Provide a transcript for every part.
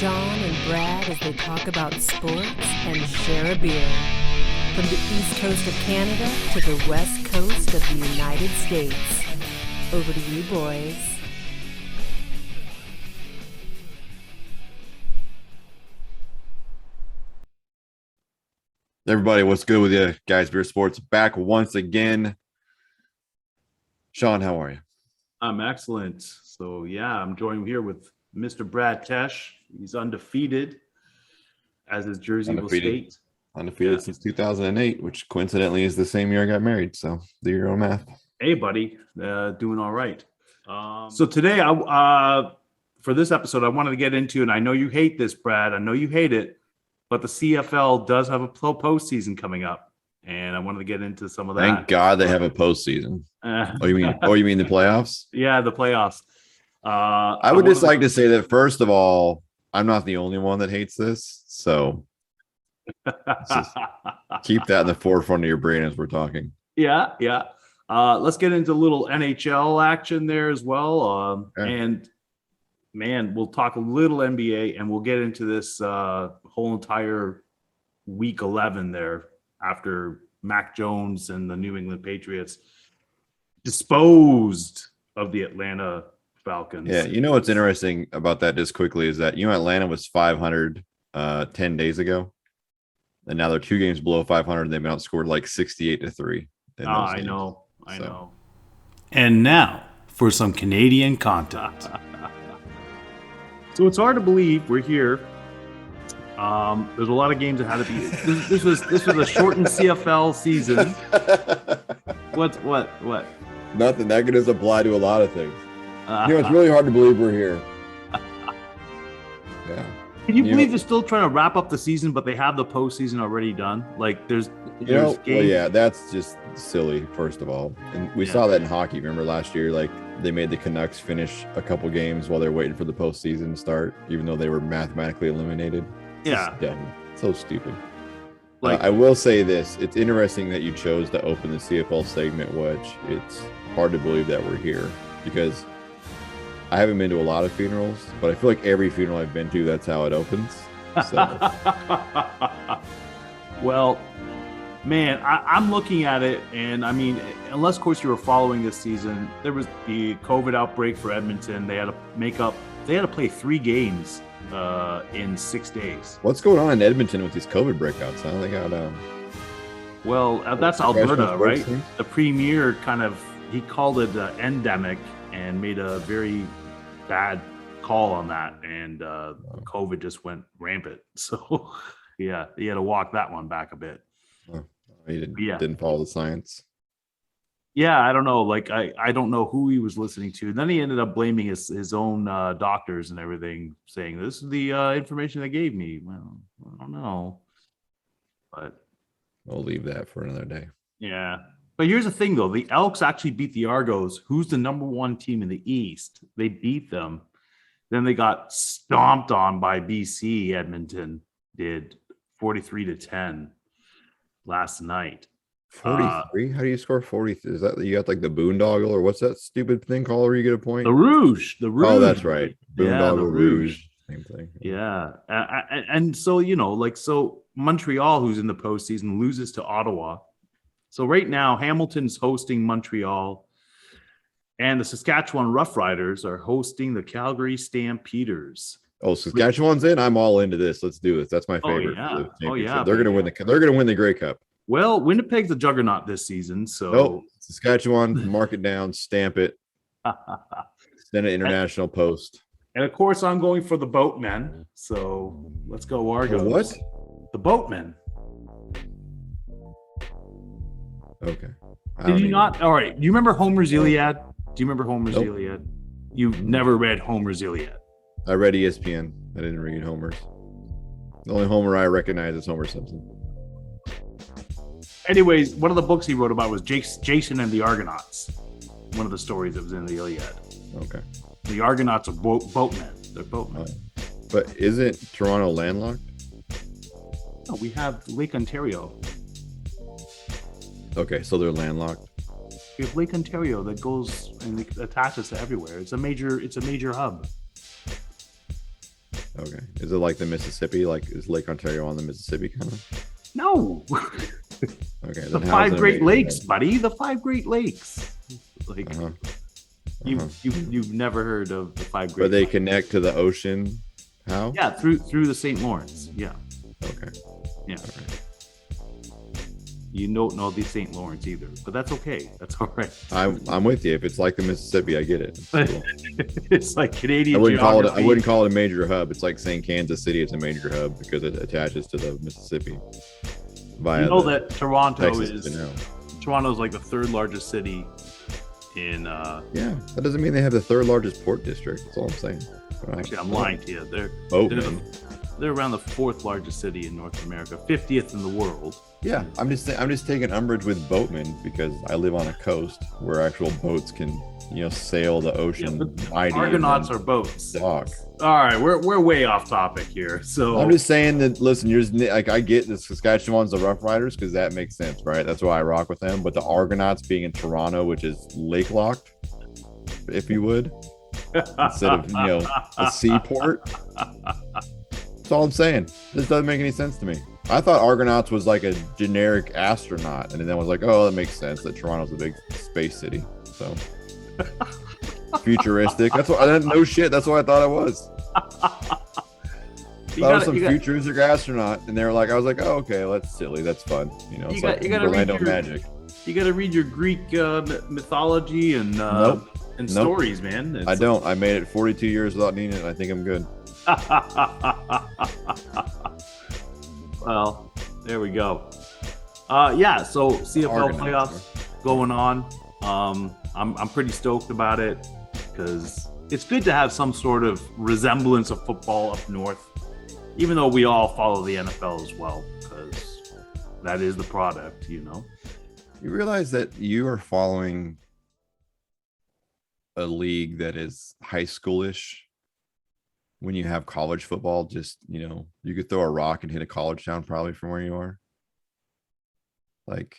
Sean and Brad as they talk about sports and share a beer. From the east coast of Canada to the west coast of the United States. Over to you, boys. Everybody, what's good with you guys? Beer Sports back once again. Sean, how are you? I'm excellent. So yeah, I'm joined here with Mr. Brad Tesh. He's undefeated, as his Jersey will state. Undefeated since 2008, which coincidentally is the same year I got married. So do your own math. Hey, buddy, doing all right. So today, for this episode, I wanted to get into, and I know you hate this, Brad. I know you hate it, but the CFL does have a postseason coming up, and I wanted to get into some of that. Thank God they have a postseason. You mean the playoffs? Yeah, the playoffs. I would just like to say that first of all, I'm not the only one that hates this, so just keep that in the forefront of your brain as we're talking. Yeah. Let's get into a little NHL action there as well. And man, we'll talk a little NBA, and we'll get into this whole entire week 11 there after Mac Jones and the New England Patriots disposed of the Atlanta Falcons. Yeah, you know what's interesting about that just quickly is that Atlanta was 500 10 days ago, and now they're 2 games below 500. They've been outscored like 68-3. I know. And now for some Canadian content. So it's hard to believe we're here. There's a lot of games that had to be. This was a shortened CFL season. What? Nothing. That could just apply to a lot of things. It's really hard to believe we're here. Yeah. Can you believe they're still trying to wrap up the season, but they have the postseason already done? Like there's games. Well, yeah, that's just silly. First of all, and we saw that in hockey. Remember last year, like they made the Canucks finish a couple games while they're waiting for the postseason to start, even though they were mathematically eliminated. Yeah, dumb. So stupid. I will say this: it's interesting that you chose to open the CFL segment, which it's hard to believe that we're here because I haven't been to a lot of funerals, but I feel like every funeral I've been to, that's how it opens. So. Well, man, I'm looking at it, and I mean, unless, of course, you were following this season, there was the COVID outbreak for Edmonton. They had to play 3 games in 6 days. What's going on in Edmonton with these COVID breakouts? Huh? They got well, that's Alberta, right? The premier he called it endemic and made a very bad call on that, and COVID just went rampant. So yeah, he had to walk that one back a bit. He didn't follow the science. Yeah, I don't know. Like I don't know who he was listening to. And then he ended up blaming his own doctors and everything, saying this is the information they gave me. Well, I don't know, but we'll leave that for another day. Yeah. But here's the thing, though. The Elks actually beat the Argos, who's the number 1 team in the East. They beat them. Then they got stomped on by BC. Edmonton did 43-10 last night. 43? How do you score 40? Is that you got like the boondoggle, or what's that stupid thing called where you get a point? The Rouge. Oh, that's right. Boondoggle Rouge. Same thing. Yeah. And so, so Montreal, who's in the postseason, loses to Ottawa. So right now, Hamilton's hosting Montreal, and the Saskatchewan Roughriders are hosting the Calgary Stampeders. Oh, Saskatchewan's in. I'm all into this. Let's do this. That's my favorite. Oh yeah. They're gonna win They're gonna win the Grey Cup. Well, Winnipeg's a juggernaut this season. So nope. Saskatchewan, mark it down, stamp it. Send an international post. And of course, I'm going for the Boatmen. So let's go Argos. What? The Boatmen. Okay. Did you not? All right. Do you remember Homer's Iliad? Do you remember Homer's Iliad? You've never read Homer's Iliad. I read ESPN. I didn't read Homer's. The only Homer I recognize is Homer Simpson. Anyways, one of the books he wrote about was Jason and the Argonauts. One of the stories that was in the Iliad. Okay. The Argonauts are boatmen. They're boatmen. But isn't Toronto landlocked? No, we have Lake Ontario. Okay, so they're landlocked. We have Lake Ontario that goes and attaches to everywhere. It's a major hub. Okay. Is it like the Mississippi? Like, is Lake Ontario on the Mississippi kind of? No. Okay. The 5 Great Lakes, buddy. The 5 Great Lakes. Like you've never heard of the 5 Great But they Lakes. connect to the ocean. How? Yeah, through the St. Lawrence. Yeah. Okay. Yeah. Okay. You don't know the St. Lawrence either, but that's okay. That's all right. I'm with you. If it's like the Mississippi, I get it. It's cool. It's like Canadian. I wouldn't geography. call it a major hub. It's like saying Kansas City is a major hub because it attaches to the Mississippi. Via You know that Toronto Texas is Canal. Toronto's like the 3rd largest city in. Yeah, that doesn't mean they have the 3rd largest port district. That's all I'm saying. Actually, I'm lying to you. They're around the 4th largest city in North America, 50th in the world. Yeah, I'm just taking umbrage with boatmen because I live on a coast where actual boats can, sail the ocean. Argonauts are boats. Dock. All right, we're way off topic here. So I'm just saying that. Listen, I get the Saskatchewan's the Rough Riders because that makes sense, right? That's why I rock with them. But the Argonauts being in Toronto, which is lake locked, if you would, instead of a seaport. That's all I'm saying. This doesn't make any sense to me. I thought Argonauts was like a generic astronaut, and then I was like, oh, that makes sense that Toronto's a big space city. So futuristic. That's what. No shit. That's what I thought it was. That was some futuristic astronaut, and they were like, I was like, oh, okay, that's silly. That's fun. It's like Orlando Magic. You got to read your Greek mythology and stories, man. I don't. I made it 42 years without needing it. And I think I'm good. Well, there we go. Yeah, so CFL playoffs going on. I'm pretty stoked about it because it's good to have some sort of resemblance of football up north, even though we all follow the NFL as well because that is the product, You realize that you are following a league that is high schoolish. When you have college football, just, you could throw a rock and hit a college town probably from where you are. Like,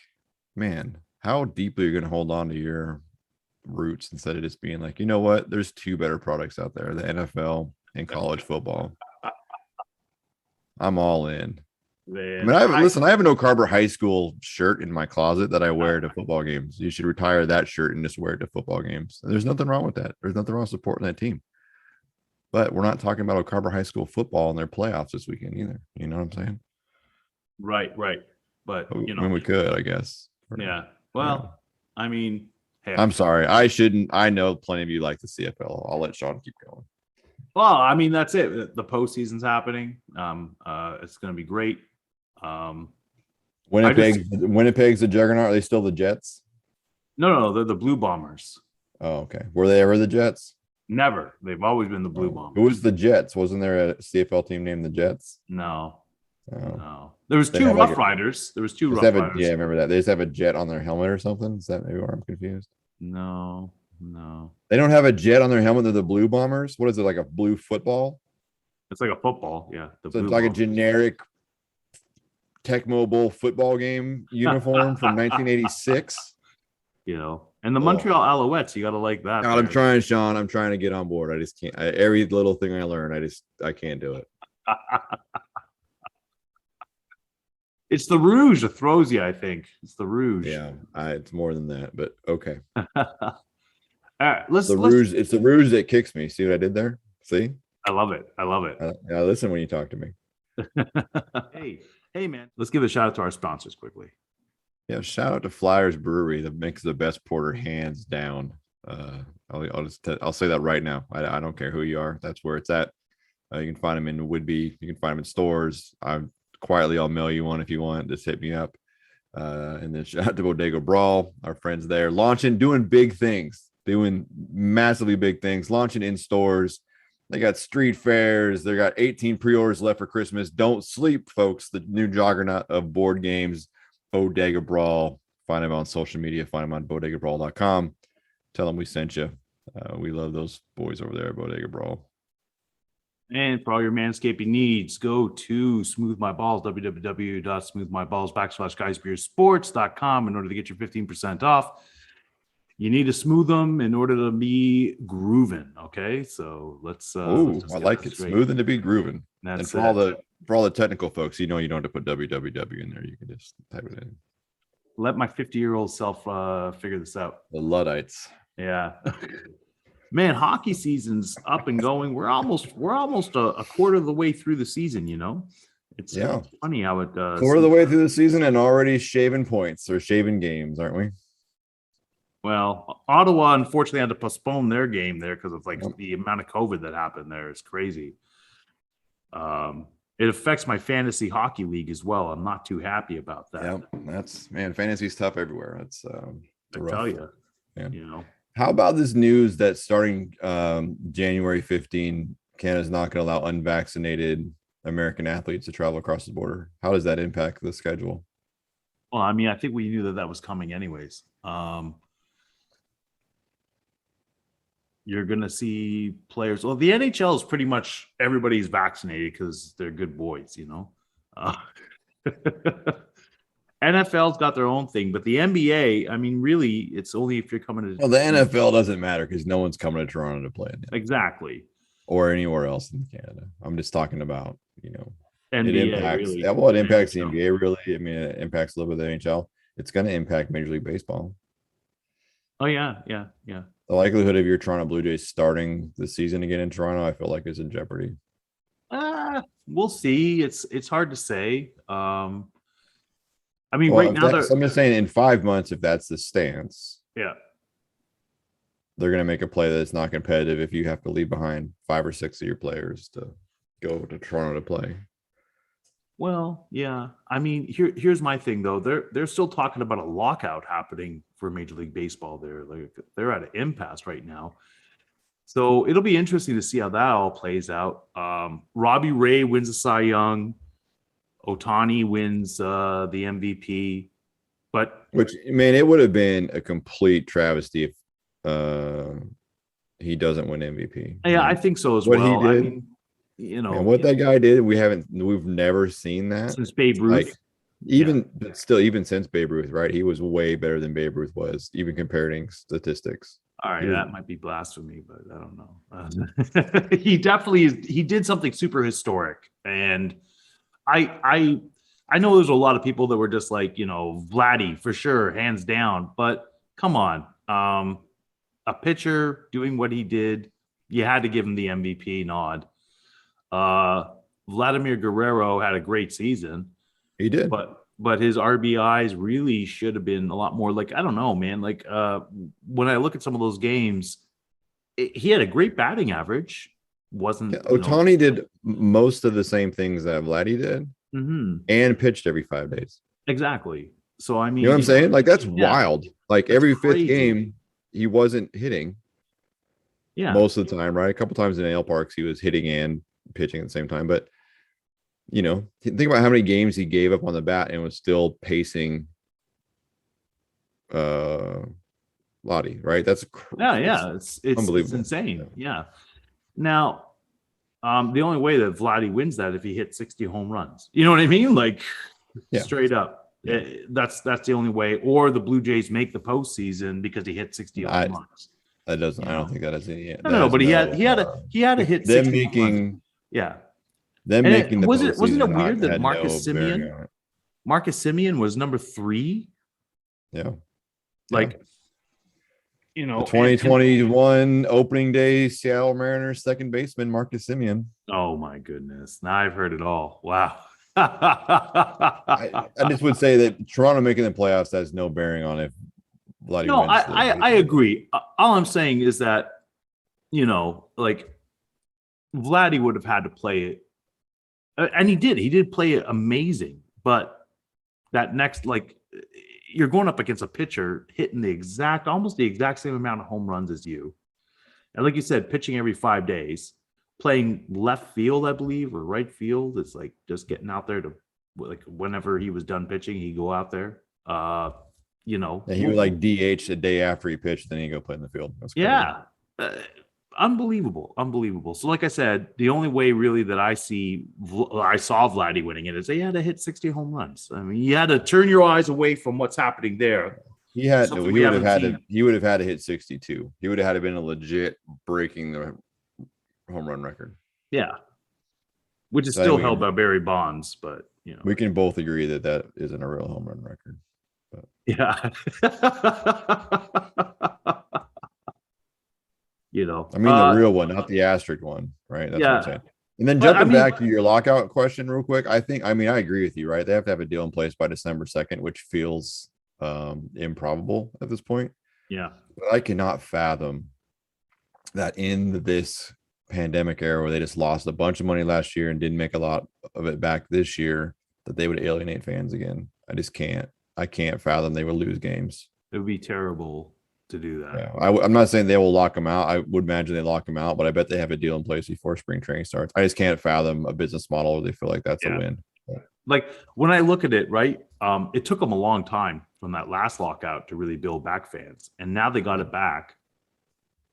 man, how deeply are you going to hold on to your roots instead of just being like, you know what? There's 2 better products out there, the NFL and college football. I'm all in. Man, I have a No Carber high school shirt in my closet that I wear to football games. You should retire that shirt and just wear it to football games. And there's nothing wrong with that. There's nothing wrong with supporting that team. But we're not talking about Carber High School football and their playoffs this weekend either. You know what I'm saying? Right. But when we could, I guess. Yeah. Well, I mean, hey, I'm sorry. I shouldn't. I know plenty of you like the CFL. I'll let Sean keep going. Well, I mean, that's it. The postseason's happening. It's going to be great. Winnipeg's the juggernaut. Are they still the Jets? No, they're the Blue Bombers. Oh, okay. Were they ever the Jets? Never. They've always been the Blue Bombers. Who was the Jets? Wasn't there a CFL team named the Jets? No. There was 2 Rough Riders. There was 2 Rough Riders. Yeah, I remember that. They just have a jet on their helmet or something. Is that maybe where I'm confused? No. They don't have a jet on their helmet. They're the Blue Bombers. What is it, like a blue football? It's like a football. Yeah. So it's like a generic Tecmo Bowl football game uniform from 1986. And the Montreal Alouettes, you got to like that. God, I'm trying, Sean. I'm trying to get on board. I just can't. Every little thing I learn, I can't do it. It's the rouge that throws you, I think. It's the rouge. Yeah, it's more than that, but okay. All right, rouge. It's the rouge that kicks me. See what I did there? See? I love it. I listen when you talk to me. Hey, man. Let's give a shout out to our sponsors quickly. Yeah, shout out to Flyers Brewery that makes the best porter hands down. I'll say that right now. I don't care who you are. That's where it's at. You can find them in Whitby. You can find them in stores. I'll mail you one if you want. Just hit me up. And then shout out to Bodega Brawl, our friends there, doing big things, doing massively big things, launching in stores. They got street fairs. They got 18 pre-orders left for Christmas. Don't sleep, folks. The new juggernaut of board games, Bodega Brawl. Find them on social media. Find them on bodegabrawl.com. Tell them we sent you. We love those boys over there at Bodega Brawl. And for all your manscaping needs, go to Smooth My Balls, www.smoothmyballs.com/guysbeersports.com in order to get your 15% off. You need to smooth them in order to be grooving. Okay, so let's. Ooh, let's I like it. Smoothing to be grooving. And for all the technical folks, you don't have to put www in there. You can just type it in. Let my 50-year-old self figure this out. The Luddites. Yeah. Man, hockey season's up and going. We're almost a quarter of the way through the season, It's funny how it does. Quarter of the way through the season and already shaving points or shaving games, aren't we? Well, Ottawa unfortunately had to postpone their game there because of the amount of COVID that happened there. It's crazy. It affects my fantasy hockey league as well. I'm not too happy about that. Yeah, fantasy's tough everywhere. It's I tell you, How about this news that starting January 15, Canada's not going to allow unvaccinated American athletes to travel across the border? How does that impact the schedule? Well, I mean, I think we knew that was coming anyways. You're going to see players. Well, the NHL is pretty much everybody's vaccinated because they're good boys, NFL's got their own thing, but the NBA, I mean, really, it's only if you're coming to. Well, the NFL doesn't matter because no one's coming to Toronto to play. Exactly. Or anywhere else in Canada. I'm just talking about, NBA, it impacts. Really. It impacts the NBA really. I mean, it impacts a little bit of the NHL. It's going to impact Major League Baseball. Oh yeah. The likelihood of your Toronto Blue Jays starting the season again in Toronto, I feel like is in jeopardy. We'll see. It's hard to say. I mean, right now, I'm just saying in 5 months, if that's the stance, they're going to make a play that's not competitive if you have to leave behind 5 or 6 of your players to go to Toronto to play. Well, yeah. I mean, here's my thing though. They're still talking about a lockout happening for Major League Baseball. They're at an impasse right now. So it'll be interesting to see how that all plays out. Robbie Ray wins the Cy Young. Ohtani wins the MVP. It would have been a complete travesty if he doesn't win MVP. Yeah, I think so as well. He did, I mean, and what that guy did, we've never seen that since Babe Ruth. But still, even since Babe Ruth, right? He was way better than Babe Ruth was, even comparing statistics. All right, that might be blasphemy, but I don't know. He did something super historic, and I know there's a lot of people that were just like, Vladdy for sure, hands down. But come on, a pitcher doing what he did, you had to give him the MVP nod. Vladimir Guerrero had a great season. He did, but his RBIs really should have been a lot more. I don't know, man. When I look at some of those games, he had a great batting average. Ohtani did most of the same things that Vladdy did, and pitched every 5 days. Exactly. So I mean, you know what I'm saying? That's wild. Every fifth game, he wasn't hitting. Yeah, most of the time, right? A couple times in AL Parks, he was hitting and pitching at the same time. But think about how many games he gave up on the bat and was still pacing Lottie, right? That's it's unbelievable. It's insane. Yeah. Now, the only way that Vladdy wins that if he hits 60 home runs. You know what I mean? Straight up. That's the only way. Or the Blue Jays make the postseason because he hit 60 home runs. That doesn't. I don't think that has any. No, but he had to hit 60 making. Home runs. Yeah. Them and making the wasn't it weird that Marcus Semien was number 3? Yeah. The 2021 opening day Seattle Mariners second baseman Marcus Semien. Oh my goodness. Now I've heard it all. Wow. I just would say that Toronto making the playoffs has no bearing on if Vladdy wins. I agree. All I'm saying is that, Vladdy would have had to play it. And he did play it amazing, but that next, you're going up against a pitcher hitting almost the exact same amount of home runs as you. And like you said, pitching every 5 days, playing left field, I believe, or right field. It's just getting out there to whenever he was done pitching, he'd go out there. And he would DH the day after he pitched, then he'd go play in the field. Unbelievable. So like I said, the only way really that I saw Vladdy winning it is they had to hit 60 home runs. I mean, you had to turn your eyes away from what's happening there He had something he we would have haven't had seen. he would have had to hit 62. He would have had to been a legit breaking the home run record. Yeah, which is So still held by Barry Bonds, but we can both agree that that isn't a real home run record. But. Yeah. I mean the real one, not the asterisk one, right? That's what I'm saying. And then jumping back to your lockout question real quick, I agree with you, right? They have to have a deal in place by December 2nd, which feels improbable at this point. Yeah. But I cannot fathom that in this pandemic era where they just lost a bunch of money last year and didn't make a lot of it back this year, that they would alienate fans again. I just can't. I can't fathom they would lose games. It would be terrible to do that. Yeah, I'm not saying they will lock them out. I would imagine they lock them out, but I bet they have a deal in place before spring training starts. I just can't fathom a business model where they feel like that's a win. Like when I look at it, right, it took them a long time from that last lockout to really build back fans, and now they got it back.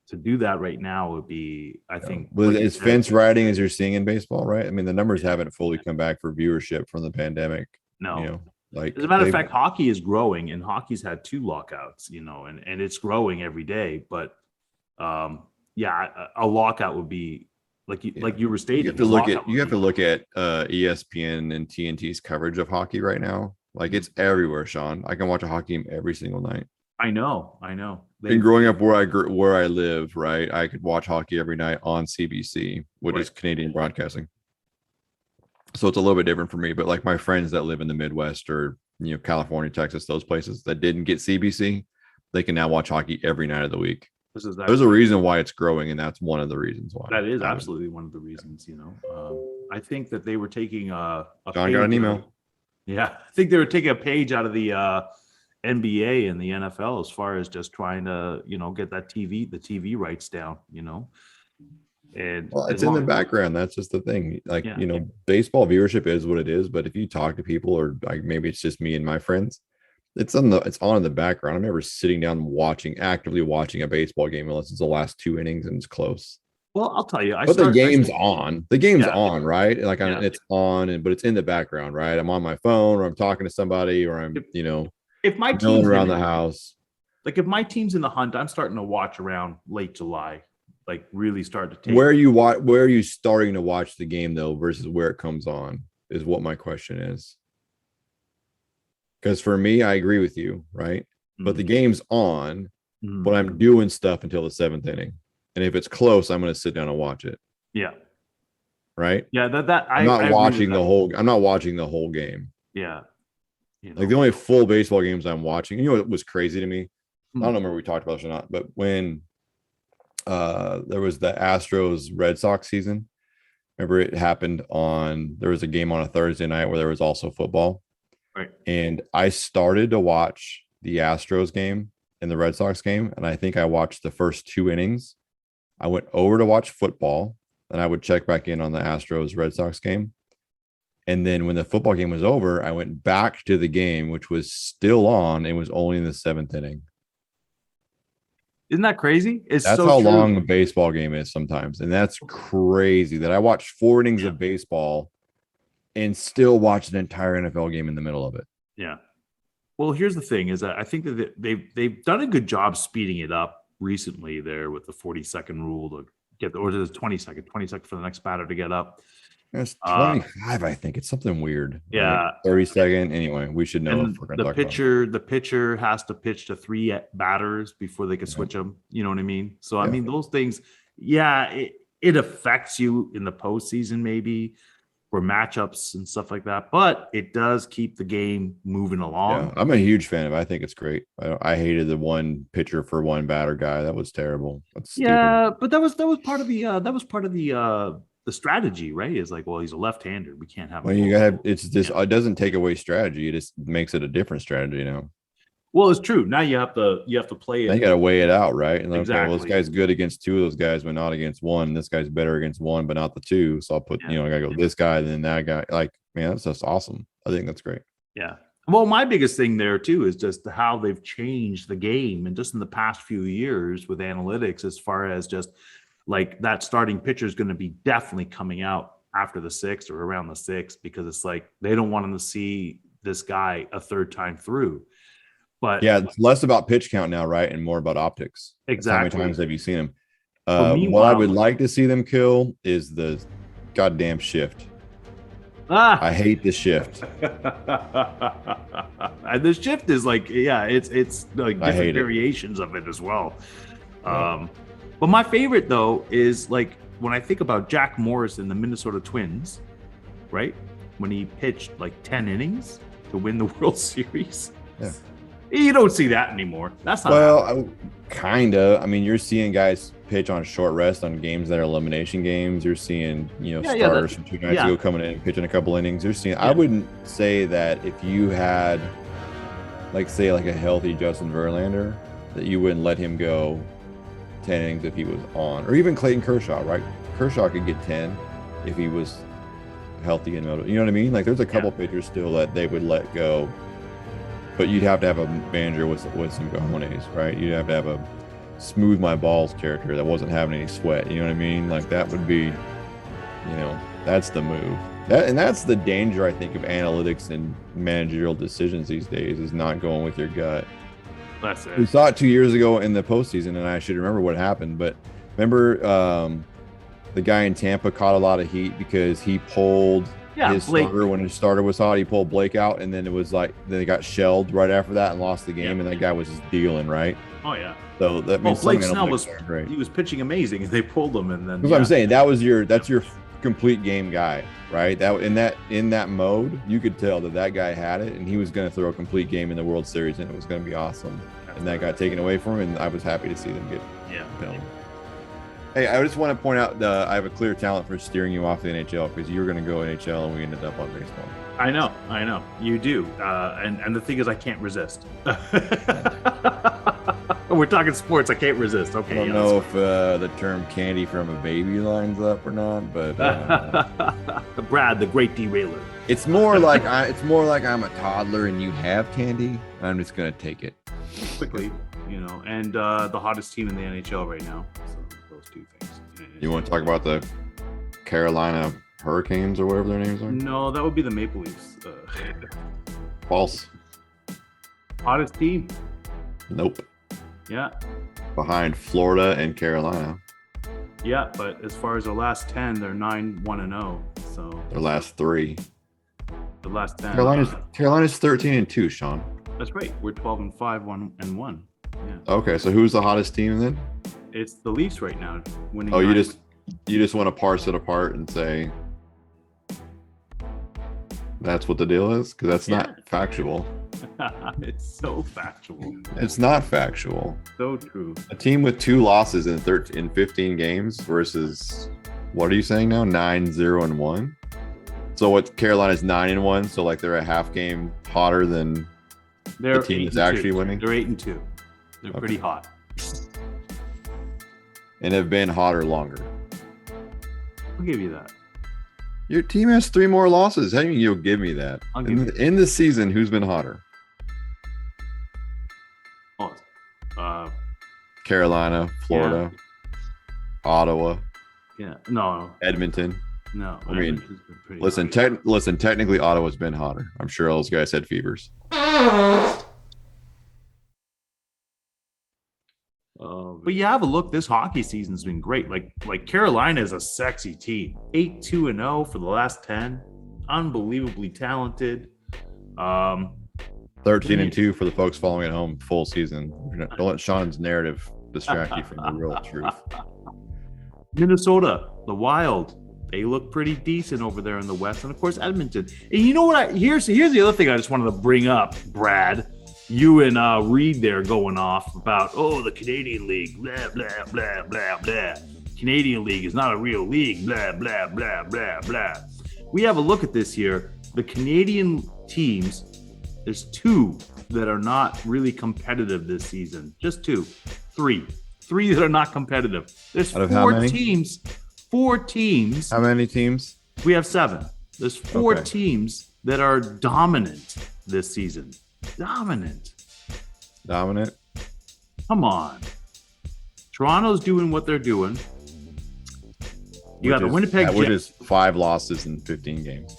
To do that right now would be, I think, well, it's fence riding as you're seeing in baseball, right? I mean, the numbers haven't fully come back for viewership from the pandemic. No, like as a matter of fact, hockey is growing, and hockey's had 2 lockouts, and it's growing every day. But a lockout would be like you were stating. You have to look at ESPN and TNT's coverage of hockey right now. Like it's everywhere, Sean. I can watch a hockey game every single night. I know. And growing up where I live, right, I could watch hockey every night on CBC, which is Canadian Broadcasting. So it's a little bit different for me. But like my friends that live in the Midwest or California, Texas, those places that didn't get CBC, they can now watch hockey every night of the week. There's a reason why it's growing, and that's one of the reasons why. That is absolutely one of the reasons. I think that they were taking a John got an email. Yeah, I think they were taking a page out of the NBA and the NFL as far as just trying to, get that the TV rights down, and it's in the background. That's just the thing. Like, baseball viewership is what it is. But if you talk to people, or like maybe it's just me and my friends, it's on in the background. I'm never sitting down actively watching a baseball game unless it's the last 2 innings and it's close. Well, I'll tell you, the game's on. The game's on, right? Like it's on, but it's in the background, right? I'm on my phone, or I'm talking to somebody, or I'm, if my team's around the house. Like if my team's in the hunt, I'm starting to watch around late July. Like really start to take. Where are you starting to watch the game though, versus where it comes on, is what my question is. Because for me, I agree with you, right? Mm-hmm. But the game's on, but I'm doing stuff until the 7th inning. And if it's close, I'm going to sit down and watch it. Yeah. Right? Yeah, I'm not watching the whole game. Yeah. Like the only full baseball games I'm watching, what was crazy to me? I don't know if we talked about this or not, but when there was the Astros Red Sox season, remember it happened there was a game on a Thursday night where there was also football. Right. And I started to watch the Astros game and the Red Sox game. And I think I watched the first 2 innings. I went over to watch football, and I would check back in on the Astros Red Sox game. And then when the football game was over, I went back to the game, which was still on. It was only in the 7th inning. Isn't that crazy? That's so how long a baseball game is sometimes. And that's crazy that I watched 4 innings of baseball and still watch an entire NFL game in the middle of it. Yeah. Well, here's the thing is that I think that they've done a good job speeding it up recently there with the 40-second rule to get, or the 20 second for the next batter to get up. It's 25, I think. It's something weird. Yeah. Right? 30-second. Anyway, we should know if we're going to talk about it. The pitcher has to pitch to 3 batters before they can switch them. You know what I mean? So, I mean, those things, it affects you in the postseason maybe for matchups and stuff like that, but it does keep the game moving along. Yeah, I'm a huge fan of it. I think it's great. I hated the 1 pitcher for 1 batter guy. That was terrible. That's stupid. But that was part of the strategy, right? Is like, well, he's a left-hander. We can't have. Well, you gotta. It's just. It doesn't take away strategy. It just makes it a different strategy now. Well, it's true. Now you have to play it. Now you got to weigh it out, right? And exactly. Okay, well, this guy's good against 2 of those guys, but not against 1. This guy's better against 1, but not the 2. So I'll put, I got to go this guy, then that guy. Like, man, that's just awesome. I think that's great. Yeah. Well, my biggest thing there too is just how they've changed the game, and just in the past few years with analytics, as far as just like that starting pitcher is going to be definitely coming out after the 6th or around the 6th, because it's like they don't want them to see this guy a 3rd time through. But yeah, it's less about pitch count now, right? And more about optics. Exactly. How many times have you seen him? Meanwhile, what I would like to see them kill is the goddamn shift. I hate the shift. And the shift is like, yeah, it's like different variations of it as well. But my favorite though is like when I think about Jack Morris and the Minnesota Twins, right? When he pitched like 10 innings to win the World Series. Yeah. You don't see that anymore. That's not kind of. I mean, you're seeing guys pitch on short rest on games that are elimination games. You're seeing, starters from 2 nights ago coming in and pitching a couple innings. You're seeing. I wouldn't say that if you had, like a healthy Justin Verlander, that you wouldn't let him go 10 innings if he was on, or even Clayton Kershaw. Right? Kershaw could get 10 if he was healthy and motivated. You know what I mean? Like there's a couple pitchers still that they would let go. But you'd have to have a manager with some cojones, right? You'd have to have a smooth my balls character that wasn't having any sweat. You know what I mean? Like that would be, that's the move. That's the danger, I think, of analytics and managerial decisions these days, is not going with your gut. That's it. We saw it 2 years ago in the postseason, and I should remember what happened. But remember, the guy in Tampa caught a lot of heat because he pulled his starter when his starter was hot. He pulled Blake out, and then it was like then they got shelled right after that and lost the game. And that guy was just dealing, right? Oh yeah. So that means Blake Snell was great. He was pitching amazing, and they pulled him, and then that's what I'm saying. That's your complete game guy, right? That in that mode, you could tell that guy had it, and he was going to throw a complete game in the World Series, and it was going to be awesome. And that got taken away from him, and I was happy to see them get penalty. Hey, I just want to point out I have a clear talent for steering you off the NHL, because you were going to go NHL and we ended up on baseball. I know. You do. And the thing is, I can't resist. We're talking sports. I can't resist. Okay. I don't know if the term candy from a baby lines up or not, but Brad, the great derailer. It's more like I'm a toddler and you have candy. I'm just going to take it quickly, and the hottest team in the NHL right now. So those two things. You want to talk about the Carolina Hurricanes or whatever their names are? No, that would be the Maple Leafs. False. Hottest team? Nope. Yeah. Behind Florida and Carolina. Yeah, but as far as the last 10, they're 9-1-0. So their last 3. The last 10. Carolina's 13-2, Sean. That's right. We're 12-5, 1-1. Yeah. Okay, so who's the hottest team then? It's the Leafs right now, winning. Oh, you just want to parse it apart and say that's what the deal is? Because that's not factual. It's so factual. It's not factual. So true. A team with 2 losses in 15 games versus, what are you saying now? 9-0-1. So what? Carolina's 9-1. So like they're a half game hotter than the team that's actually winning. They're 8-2. They're pretty hot. And have been hotter longer. I'll give you that. Your team has 3 more losses. How do you mean you'll give me that? In the season, who's been hotter? Carolina, Florida, Ottawa. Yeah. No. Edmonton. No. I mean, listen. Technically, Ottawa's been hotter. I'm sure all those guys had fevers. But you have a look. This hockey season's been great. Like Carolina is a sexy team. 8-2-0 for the last 10. Unbelievably talented. 13-2 for the folks following at home. Full season. Don't let Sean's narrative distract you from the real truth. Minnesota, the Wild. They look pretty decent over there in the West, and of course Edmonton. And you know what? Here's the other thing I just wanted to bring up, Brad. You and Reed there going off about, the Canadian League, blah, blah, blah, blah, blah. Canadian League is not a real league, blah, blah, blah, blah, blah. We have a look at this here. The Canadian teams, there's 2 that are not really competitive this season. Just 2. 3 that are not competitive. There's 4 teams. 4 teams. How many teams? We have 7. There's 4 teams that are dominant this season. Dominant. Come on. Toronto's doing what they're doing. You got the Winnipeg Jets. Which is 5 losses in 15 games.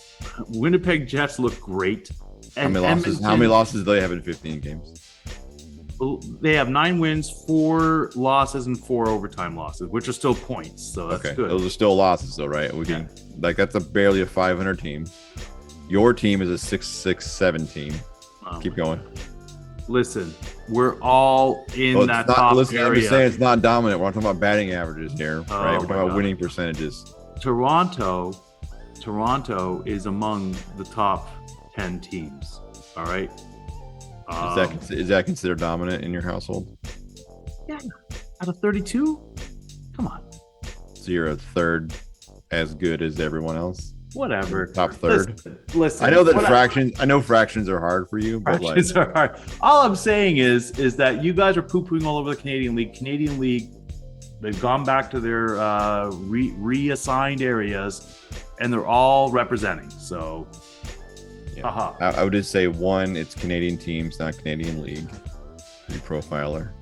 Winnipeg Jets look great. How many losses do they have in 15 games? They have 9 wins, 4 losses, and 4 overtime losses, which are still points. So that's Okay, good. those are still losses, though, right? We can that's barely a 500 team. Your team is a 667 team. Keep going. Listen, we're all in that top area. I'm just saying it's not dominant. We're not talking about batting averages here, right? We're talking about winning percentages. Toronto is among the top 10 teams. All right. Is that considered dominant in your household? Yeah. Out of 32? Come on. So you're a third as good as everyone else? Whatever. Top third. Listen. I know that fractions are hard for you, but fractions are hard. All I'm saying is that you guys are poo-pooing all over the Canadian League. Canadian League, they've gone back to their reassigned areas, and they're all representing. So, I would just say one, it's Canadian teams, not Canadian League. You profiler.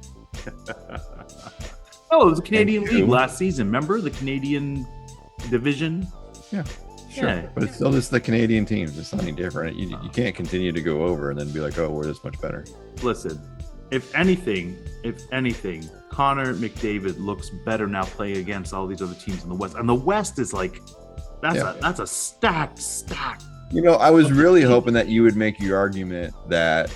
Oh, it was a Canadian League last season. Remember the Canadian division? Yeah. Sure, but it's still just the Canadian teams. It's not any different. You can't continue to go over and then be like, oh, we're this much better. Listen, if anything, Connor McDavid looks better now playing against all these other teams in the West. And the West is like, that's a stacked. I was really hoping that you would make your argument that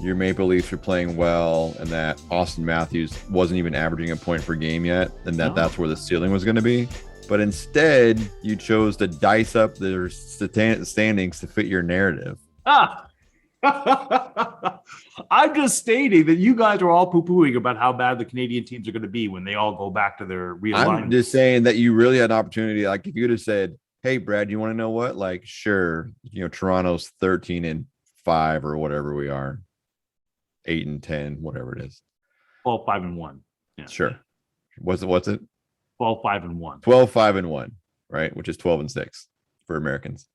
your Maple Leafs are playing well and that Austin Matthews wasn't even averaging a point per game yet, and that's where the ceiling was going to be. But instead, you chose to dice up their standings to fit your narrative. I'm just stating that you guys are all poo-pooing about how bad the Canadian teams are going to be when they all go back to their realignment. I'm just saying that you really had an opportunity. Like if you would have said, hey, Brad, you want to know what? Like, sure, Toronto's 13-5 or whatever we are. 8-10, whatever it is. 12-5-1. Yeah. Sure. What's it? 12-5-1. 12-5-1, right? Which is 12-6 for Americans.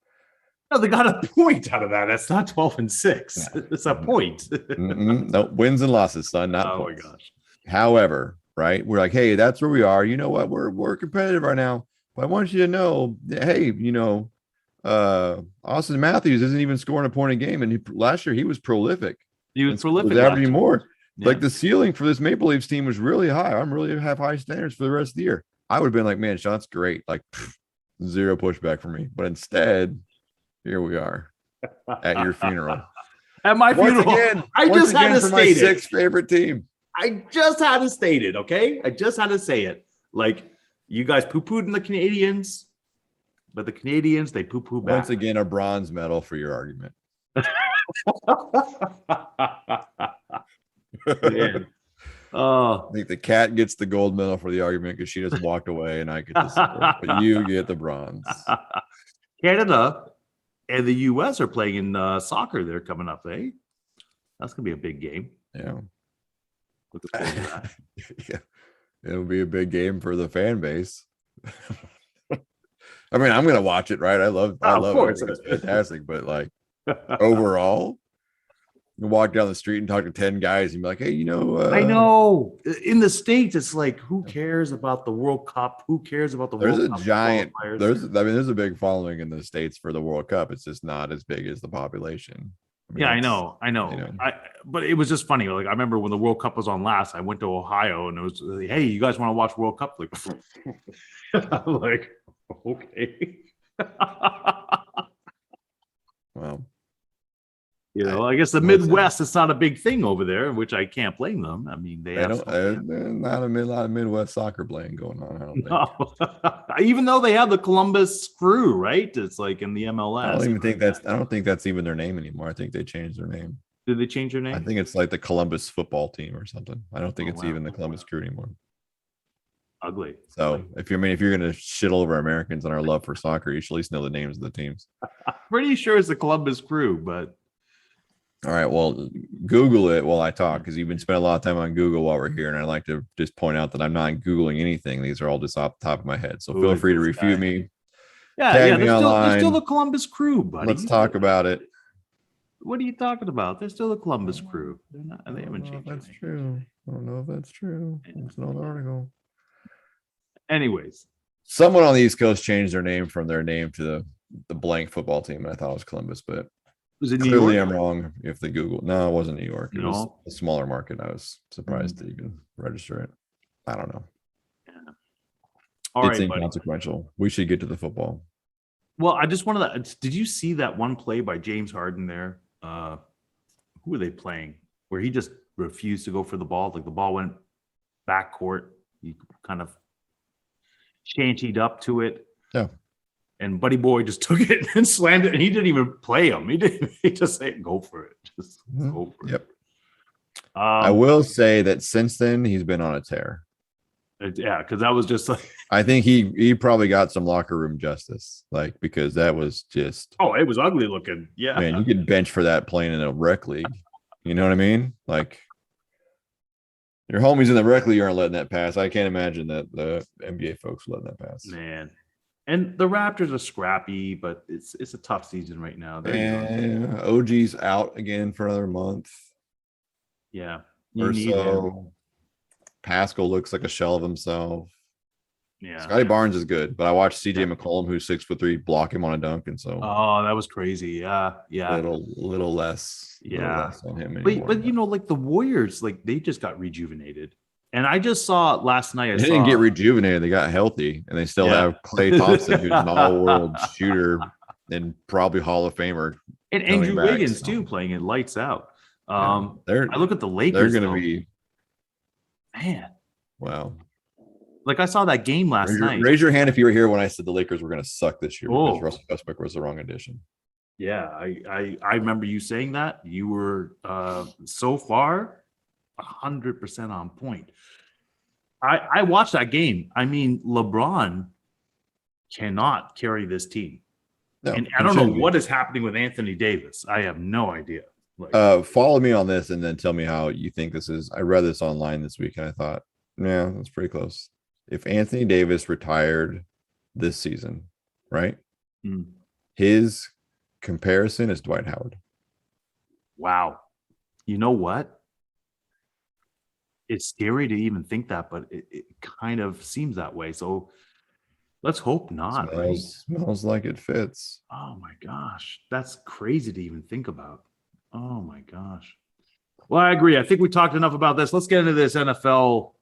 No, they got a point out of that. That's not 12-6. It's a point. No, wins and losses, son. Not points. My gosh. However, right? We're like, hey, that's where we are. You know what? We're competitive right now. But I want you to know, hey, Austin Matthews isn't even scoring a point a game, and last year he was prolific. He was prolific. Averaging more. Yeah. Like the ceiling for this Maple Leafs team was really high. I'm really have high standards for the rest of the year. I would have been like, man, Sean's great. Like zero pushback for me. But instead, here we are at your funeral. At my funeral. I just had to state it. My sixth favorite team. I just had to state it. Okay. I just had to say it. Like you guys poo-pooed in the Canadians, but the Canadians, they poo-poo back. Once again, a bronze medal for your argument. I think the cat gets the gold medal for the argument because she just walked away, and I get the silver, but you get the bronze. Canada and the U.S. are playing in soccer. They're coming up, eh? That's gonna be a big game. Yeah. Looking forward to that. Yeah, it'll be a big game for the fan base. I mean, I'm gonna watch it, right? I love it. It's fantastic, but like overall. You walk down the street and talk to 10 guys and be like, hey, I know in the States, it's like, who cares about the World Cup? Who cares about the World Cup? There's a big following in the States for the World Cup. It's just not as big as the population. I know. But it was just funny. Like I remember when the World Cup was on last, I went to Ohio and it was, hey, you guys want to watch World Cup? Like, I'm like, okay. Well, I guess the Midwest is not a big thing over there, which I can't blame them. I mean, there's not a lot of Midwest soccer playing going on. I don't think. Even though they have the Columbus Crew, right? It's like in the MLS. I don't think that's even their name anymore. I think they changed their name. Did they change their name? I think it's like the Columbus football team or something. I don't think it's even the Columbus Crew anymore. Ugly. So if you're going to shit all over Americans on our love for soccer, you should at least know the names of the teams. I'm pretty sure it's the Columbus Crew, but. All right, well, Google it while I talk because you've been spending a lot of time on Google while we're here, and I'd like to just point out that I'm not Googling anything. These are all just off the top of my head. So feel free to refute me. Yeah, they're still the Columbus Crew, buddy. Let's talk about it. What are you talking about? They're still the Columbus Crew. They're not. They haven't changed. That's true. I don't know if that's true. It's an old article. Anyways, someone on the East Coast changed their name from their name to the blank football team, and I thought it was Columbus, but. Was it New Clearly, York? I'm wrong if the Google. No, it wasn't New York. It was No. a smaller market. I was surprised to even register it. I don't know. All It's right, buddy. inconsequential. We should get to the football. Well, I just wanted to. Did you see that one play by James Harden there? Who were they playing? Where he just refused to go for the ball. Like the ball went back court. He kind of shantied up to it. Yeah. And Buddy Boy just took it and slammed it, and he didn't even play him. He didn't. He just said, "Go for it. Just go for it." Yep. I will say that since then he's been on a tear. Yeah, because that was just like. I think he probably got some locker room justice, like because that was just. Oh, it was ugly looking. Yeah, man, you could bench for that playing in a rec league. You know what I mean? Like your homies in the rec league aren't letting that pass. I can't imagine that the NBA folks letting that pass. Man. And the Raptors are scrappy, but it's a tough season right now. And OG's out again for another month. Yeah. Or so. Pascal looks like a shell of himself. Yeah. Scotty Barnes is good, but I watched CJ McCollum, who's 6'3", block him on a dunk, and so that was crazy. Yeah. Little less. Yeah. Less on him anymore. But you know, like the Warriors, like they just got rejuvenated. And I just saw last night. They didn't get rejuvenated. They got healthy, and they still have Klay Thompson, who's an all-world shooter and probably Hall of Famer. And Andrew Wiggins too, playing it lights out. I look at the Lakers. They're going to be, man. Wow. Like I saw that game last night. Raise your hand if you were here when I said the Lakers were going to suck this year because Russell Westbrook was the wrong addition. Yeah, I remember you saying that. You were so far 100% on point. I watched that game. I mean, LeBron cannot carry this team. No, and I don't know what is happening with Anthony Davis. I have no idea. Follow me on this and then tell me how you think this is. I read this online this week and I thought, yeah, that's pretty close. If Anthony Davis retired this season, right? His comparison is Dwight Howard. Wow. You know what? It's scary to even think that, but it kind of seems that way. So let's hope not. Smells like it fits. Oh my gosh. That's crazy to even think about. Oh my gosh. Well, I agree. I think we talked enough about this. Let's get into this NFL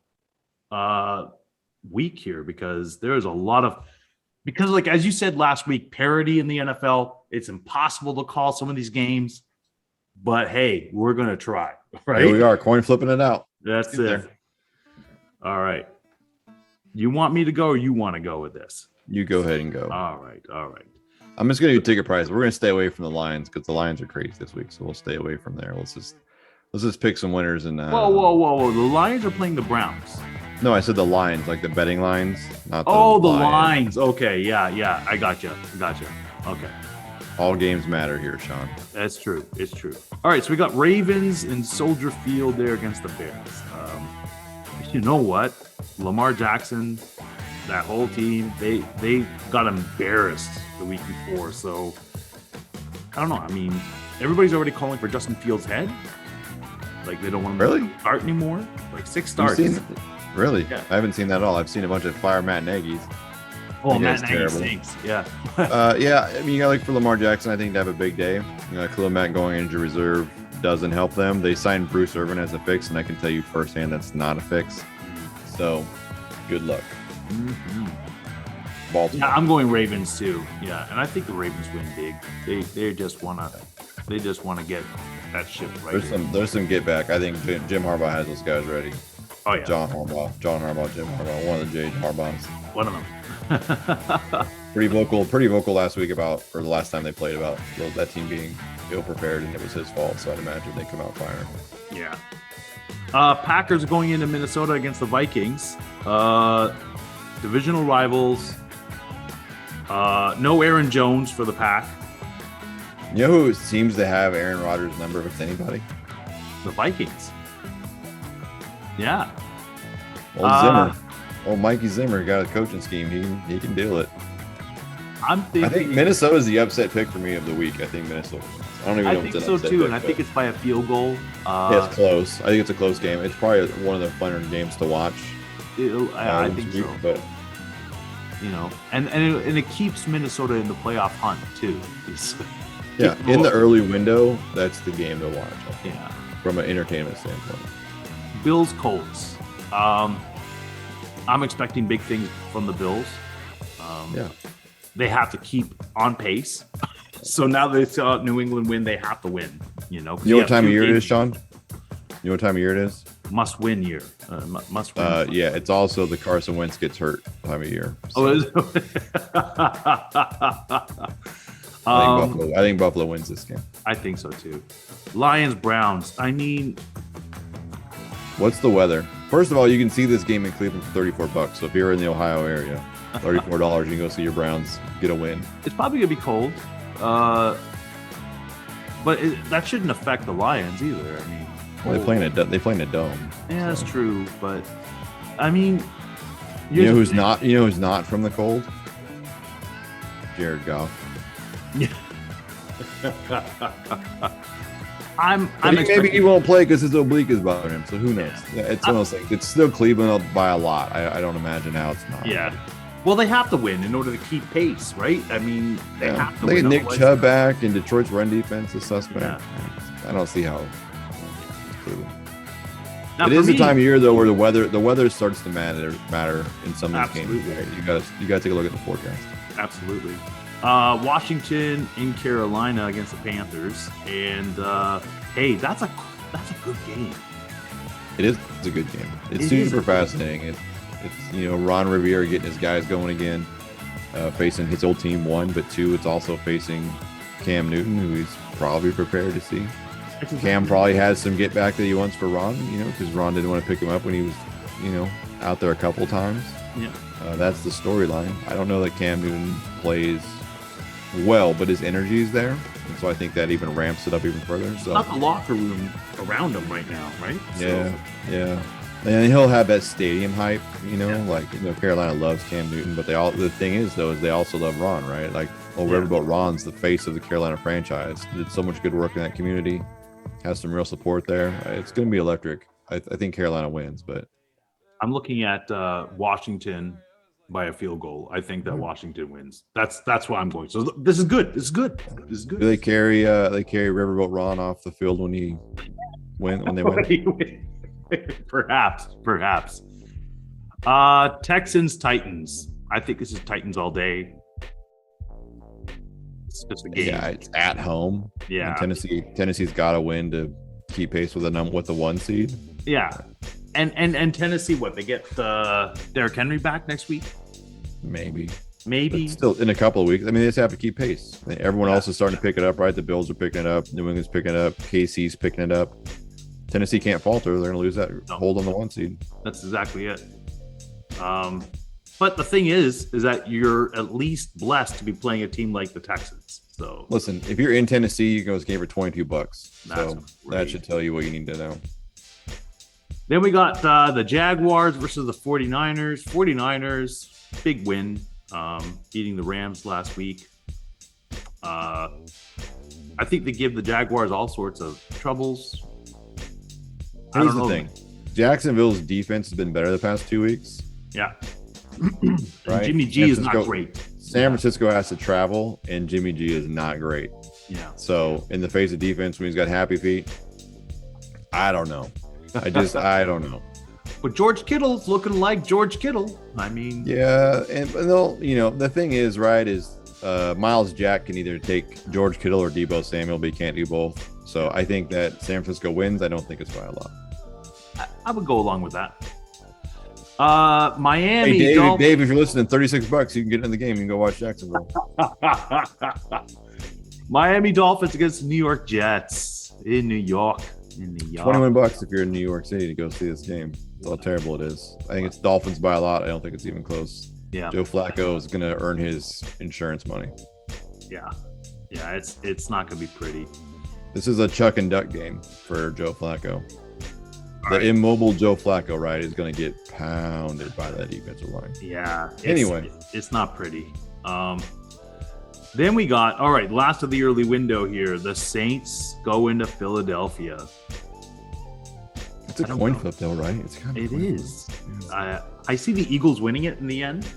week here because there's a lot of, because like, as you said last week, parity in the NFL, it's impossible to call some of these games, but hey, we're going to try, right? Here we are, coin flipping it out. That's it. There. All right. You want me to go or you want to go with this? You go ahead and go. All right. I'm just going to do ticket price. We're going to stay away from the Lions because the Lions are crazy this week, so we'll stay away from there. Let's just pick some winners and. Whoa! The Lions are playing the Browns. No, I said the lines, like the betting lines, not the the lines. Okay, yeah. I gotcha. Okay. All games matter here, Sean. That's true. It's true. All right, so we got Ravens in Soldier Field there against the Bears. You know what? Lamar Jackson, that whole team, they got embarrassed the week before. So I don't know. I mean, everybody's already calling for Justin Fields' head. Like they don't want him to start anymore. Like 6 starts. Really? Yeah. I haven't seen that at all. I've seen a bunch of fire Matt Nagy's. Oh, Matt Nagy stinks. Yeah. Yeah. I mean, you got to look for Lamar Jackson, I think, to have a big day. Khalil Mack going into reserve doesn't help them. They signed Bruce Irvin as a fix, and I can tell you firsthand that's not a fix. So, good luck. Mm-hmm. Baltimore. Yeah, I'm going Ravens too. Yeah, and I think the Ravens win big. They just wanna get that ship right. There's some get back. I think Jim Harbaugh has those guys ready. Oh yeah. John Harbaugh, Jim Harbaugh, one of the J Harbaughs. One of them. pretty vocal last week or the last time they played about that team being ill prepared and it was his fault. So I'd imagine they come out firing. Yeah. Packers going into Minnesota against the Vikings. Divisional rivals. No Aaron Jones for the Pack. You know who seems to have Aaron Rodgers' number if it's anybody? The Vikings. Yeah. Zimmer. Mikey Zimmer got a coaching scheme. He can deal it. I think Minnesota's the upset pick for me of the week. I think Minnesota. I don't even know if it's an upset pick, and I think it's by a field goal. Yeah, it's close. I think it's a close game. It's probably one of the funner games to watch. I think so. But and it keeps Minnesota in the playoff hunt too. Yeah, in the early window, that's the game to watch. Yeah. From an entertainment standpoint. Bills Colts. I'm expecting big things from the Bills. Yeah. They have to keep on pace. So now they saw New England win, they have to win. You know what time of year it is, Sean? You know what time of year it is? Must win year. Must win. Yeah, it's also the Carson Wentz gets hurt time of year. So. Oh, is I think Buffalo wins this game. I think so too. Lions Browns. I mean, what's the weather? First of all, you can see this game in Cleveland for $34. So if you're in the Ohio area, $34, you can go see your Browns get a win. It's probably gonna be cold, but that shouldn't affect the Lions either. I mean, well, they play in a dome. Yeah, that's true. But I mean, you know who's not from the cold? Jared Goff. Yeah. Maybe he won't play because his oblique is bothering him. So who knows? Yeah, it's one of those things. It's still Cleveland by a lot. I don't imagine how it's not. Yeah. Well, they have to win in order to keep pace, right? I mean, they have to win. Get Nick Chubb back, and Detroit's run defense is suspect. Yeah. I don't see how. Cleveland. Now, it is the time of year though where the weather starts to matter in some of these games. Right? You got to take a look at the forecast. Absolutely. Washington in Carolina against the Panthers, and hey, that's a good game. It is. It's a good game. It's super fascinating. It's Ron Rivera getting his guys going again, facing his old team, 1, but 2, it's also facing Cam Newton, who he's probably prepared to see. Cam probably has some get back that he wants for Ron, because Ron didn't want to pick him up when he was, out there a couple times. Yeah. That's the storyline. I don't know that Cam Newton plays well, but his energy is there, and so I think that even ramps it up even further. So not the locker room around him right now, right? Yeah. And he'll have that stadium hype, Carolina loves Cam Newton, but the thing is though, is they also love Ron, right? Like, Riverboat Ron's the face of the Carolina franchise. Did so much good work in that community, has some real support there. It's going to be electric. I think Carolina wins, but I'm looking at Washington by a field goal. I think that Washington wins. That's why I'm going. So this is good. Do they carry Riverboat Ron off the field when they win? Perhaps. Texans Titans. I think this is Titans all day. It's just a game. Yeah, it's at home. Yeah, and Tennessee's got to win to keep pace with the 1 seed. Yeah, and Tennessee, what, they get Derrick Henry back next week? Maybe. But still in a couple of weeks. I mean, they just have to keep pace. Everyone else is starting to pick it up, right? The Bills are picking it up. New England's picking it up. KC's picking it up. Tennessee can't falter. They're going to lose that hold on the 1 seed. That's exactly it. But the thing is that you're at least blessed to be playing a team like the Texans. So listen, if you're in Tennessee, you can go game for $22. So that should tell you what you need to know. Then we got the Jaguars versus the 49ers. 49ers, big win, beating the Rams last week. I think they give the Jaguars all sorts of troubles. Here's the thing. Jacksonville's defense has been better the past 2 weeks. Yeah. Right? Jimmy G is not great. San Francisco has to travel, and Jimmy G is not great. Yeah. So in the face of defense, when he's got happy feet, I don't know. I don't know. But George Kittle's looking like George Kittle. I mean, yeah, and they'll, the thing is, right, is Miles Jack can either take George Kittle or Deebo Samuel, but he can't do both. So I think that San Francisco wins. I don't think it's by a lot. I would go along with that. Miami. Hey, Dave, if you're listening, $36, you can get in the game. You can go watch Jacksonville. Miami Dolphins against New York Jets in New York. $21 if you're in New York City to go see this game. That's how terrible it is. I think it's Dolphins by a lot. I don't think it's even close. Yeah. Joe Flacco is going to earn his insurance money. Yeah. It's not going to be pretty. This is a chuck and duck game for Joe Flacco. The immobile Joe Flacco, right, is going to get pounded by that defensive line. Yeah. Anyway. It's not pretty. Then we got, all right, last of the early window here. The Saints go into Philadelphia. It's a coin flip, though, right? It's kind of it is. I see the Eagles winning it in the end,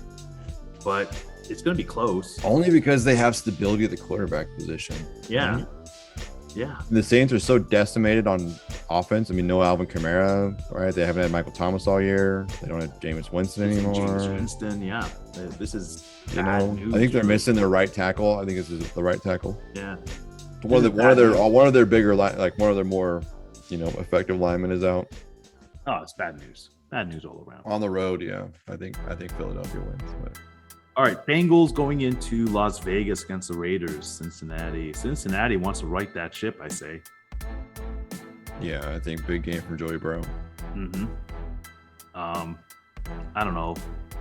but it's going to be close. Only because they have stability at the quarterback position. Yeah. Right? Yeah. The Saints are so decimated on offense. I mean, no Alvin Kamara, right? They haven't had Michael Thomas all year. They don't have Jameis Winston anymore. Jameis Winston, yeah. This is I think they're missing their right tackle. I think this is the right tackle. Yeah. One of their bigger one of their more, effective linemen is out. Oh, it's bad news. Bad news all around. On the road, yeah. I think Philadelphia wins. But. All right, Bengals going into Las Vegas against the Raiders. Cincinnati wants to right that ship, I say. Yeah, I think big game from Joey Burrow. Mm-hmm. I don't know.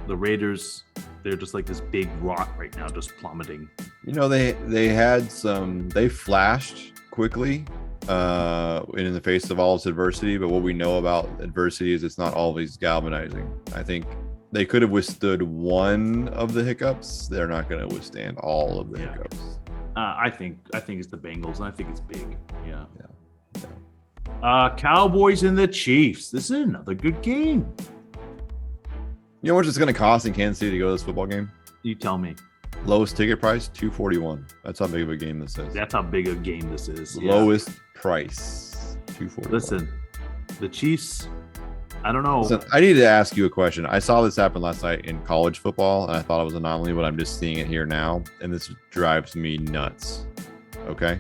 The Raiders, they're just like this big rock right now, just plummeting. They flashed quickly in the face of all this adversity, but what we know about adversity is it's not always galvanizing. I think they could have withstood one of the hiccups. They're not going to withstand all of the hiccups. I think it's the Bengals, and I think it's big. Yeah. Cowboys and the Chiefs. This is another good game. You know how much it's going to cost in Kansas City to go to this football game? You tell me. Lowest ticket price, $241. That's how big of a game this is. That's how big a game this is. Lowest price, $241. Listen, the Chiefs, I don't know. Listen, I need to ask you a question. I saw this happen last night in college football, and I thought it was an anomaly, but I'm just seeing it here now, and this drives me nuts. Okay?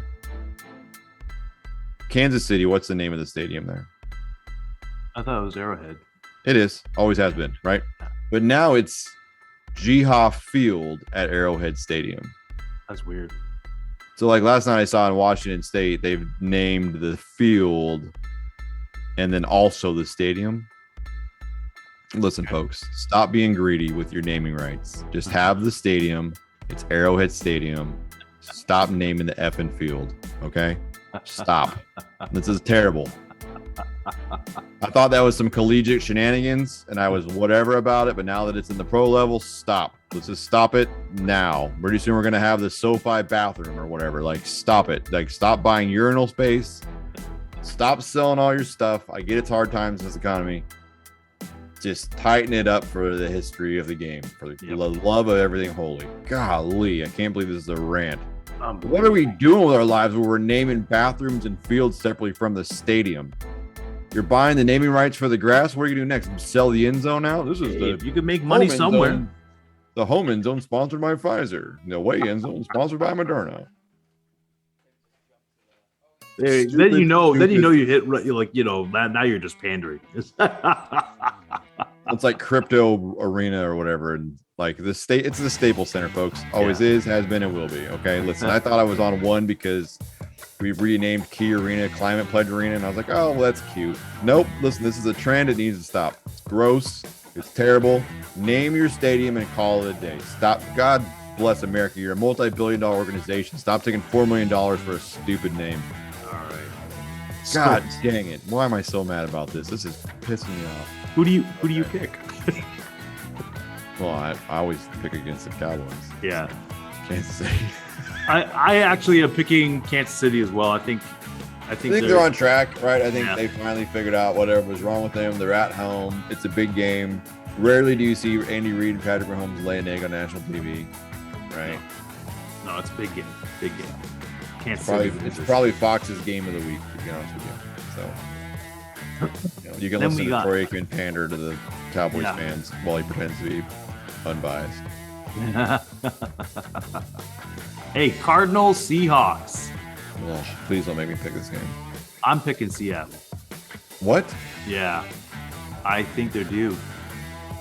Kansas City, what's the name of the stadium there? I thought it was Arrowhead. It is. Always has been, right? But now it's G-Hoff Field at Arrowhead Stadium. That's weird. So like last night I saw in Washington State, they've named the field and then also the stadium. Listen, folks, stop being greedy with your naming rights. Just have the stadium. It's Arrowhead Stadium. Stop naming the effing field, okay? Stop. This is terrible. I thought that was some collegiate shenanigans, and I was whatever about it, but now that it's in the pro level, stop. Let's just stop it now. Pretty soon we're going to have the SoFi bathroom or whatever. Like, stop it. Like, stop buying urinal space. Stop selling all your stuff. I get it's hard times in this economy. Just tighten it up for the history of the game, for the love of everything holy. Golly, I can't believe this is a rant. What are we doing with our lives where we're naming bathrooms and fields separately from the stadium? You're buying the naming rights for the grass. What are you going to do next? Sell the end zone out? This is if you could make money somewhere. Zone, the home end zone sponsored by Pfizer. The away end zone sponsored by Moderna. Then you know you hit now you're just pandering. It's like crypto arena or whatever, and like it's the Staples Center, folks. Always is, has been, and will be. Okay, listen, I thought I was on one because we renamed Key Arena Climate Pledge Arena, and I was like, oh, well, that's cute. Nope, listen, this is a trend. It needs to stop. It's gross. It's terrible. Name your stadium and call it a day. Stop. God bless America. You're a multi-billion-dollar organization. Stop taking $4 million for a stupid name. All right. God dang it. Why am I so mad about this? This is pissing me off. Who do you pick? Well, I always pick against the Cowboys. Yeah. Kansas City. I actually am picking Kansas City as well. I think they're on track, right? I think they finally figured out whatever was wrong with them. They're at home. It's a big game. Rarely do you see Andy Reid and Patrick Mahomes lay an egg on national TV, right? No, it's a big game. Big game. Kansas City. It's probably Fox's game of the week, to be honest with you. So you can listen to Troy Aikman pander to the Cowboys fans while he pretends to be unbiased. Hey, Cardinals, Seahawks. Oh, please don't make me pick this game. I'm picking Seattle. What? Yeah, I think they're due.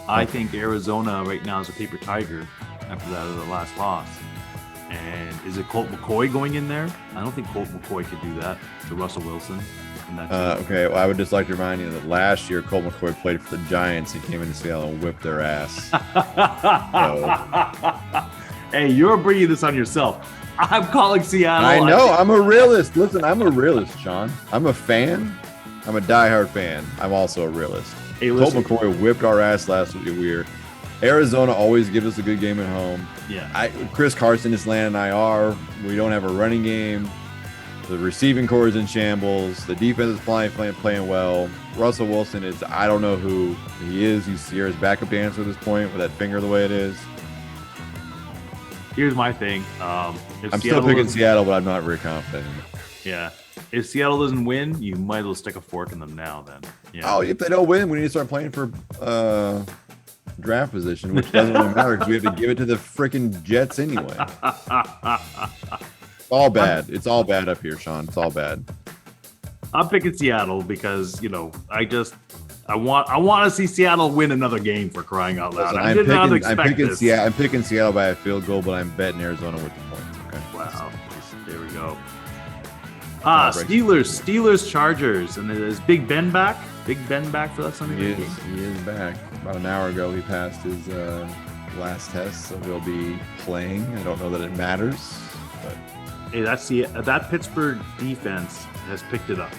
I think Arizona right now is a paper tiger after that of the last loss. And is it Colt McCoy going in there? I don't think Colt McCoy could do that to Russell Wilson. Okay, well, I would just like to remind you that last year Colt McCoy played for the Giants. He came into Seattle and whipped their ass. Hey, you're bringing this on yourself. I'm calling Seattle. I know. I'm a realist. Listen, I'm a realist, Sean. I'm a fan. I'm a diehard fan. I'm also a realist. Hey, Colt McCoy whipped our ass last week. Arizona always gives us a good game at home. Yeah. Chris Carson is landing IR. We don't have a running game. The receiving core is in shambles. The defense is playing well. Russell Wilson is, I don't know who he is. He's Sierra's backup dancer at this point with that finger the way it is. here's my thing. If I'm still picking Seattle, but I'm not very confident in it. Yeah. If Seattle doesn't win, you might as well stick a fork in them now. Then. Yeah. Oh, if they don't win, we need to start playing for draft position, which doesn't really matter because we have to give it to the freaking Jets anyway. All bad. It's all bad up here, Sean. It's all bad. I'm picking Seattle because I want to see Seattle win another game, for crying out loud. Listen, I'm picking Seattle by a field goal, but I'm betting Arizona with the points. Okay. Wow. There we go. Steelers, Chargers, and is Big Ben back? Big Ben back for that Sunday game? He is back. About an hour ago, he passed his last test, so he'll be playing. I don't know that it matters, but hey, that Pittsburgh defense has picked it up.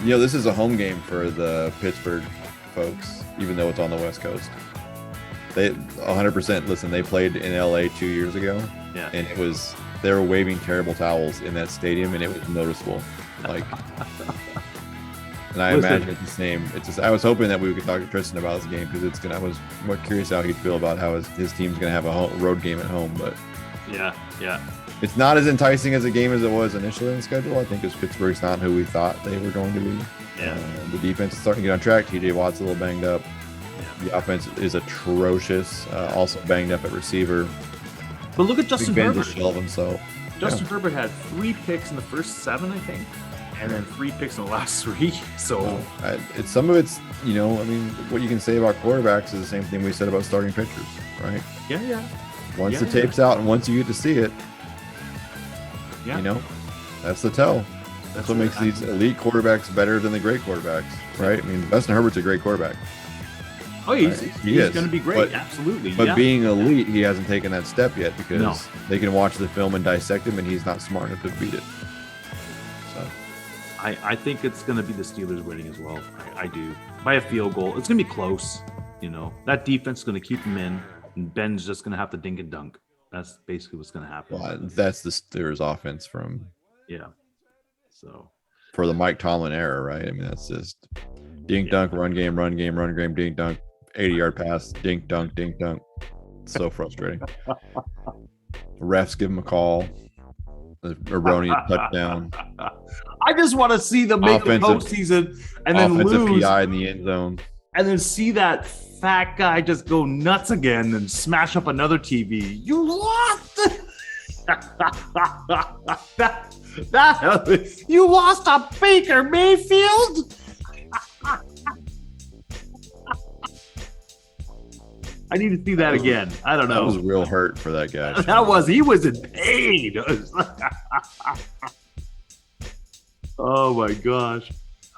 This is a home game for the Pittsburgh folks, even though it's on the West Coast. They 100%. Listen, they played in LA 2 years ago, and they were waving terrible towels in that stadium, and it was noticeable. And I imagine it's the same. I was hoping that we could talk to Tristan about this game because I was more curious how he'd feel about how his team's going to have a road game at home, but yeah. It's not as enticing as a game as it was initially in the schedule. I think because Pittsburgh's not who we thought they were going to be. Yeah. The defense is starting to get on track. TJ Watt's a little banged up. Yeah. The offense is atrocious. Also banged up at receiver. But look at Justin Herbert. Justin Herbert had 3 picks in the first 7, I think, and then 3 picks in the last 3. So it's some of it's what you can say about quarterbacks is the same thing we said about starting pitchers, right? Yeah. Once the tape's out and once you get to see it, that's the tell. That's what makes these elite quarterbacks better than the great quarterbacks, right? I mean, Justin Herbert's a great quarterback. Oh, he's going to be great, absolutely. But being elite, he hasn't taken that step yet because they can watch the film and dissect him, and he's not smart enough to beat it. So, I think it's going to be the Steelers winning as well. I do, by a field goal. It's going to be close. That defense is going to keep him in, and Ben's just going to have to dink and dunk. That's basically what's going to happen. Well, that's the Steelers offense from for the Mike Tomlin era, right? I mean, that's just dink dunk, run game, dink dunk, 80-yard pass, dink dunk. It's so frustrating. Refs give him a call. The erroneous touchdown. I just want to see them make the postseason and then lose. PI in the end zone. And then see that fat guy just go nuts again and smash up another TV. You lost. You lost to Baker Mayfield. I need to see that again. I don't know. That was real hurt for that guy. He was in pain. Oh my gosh.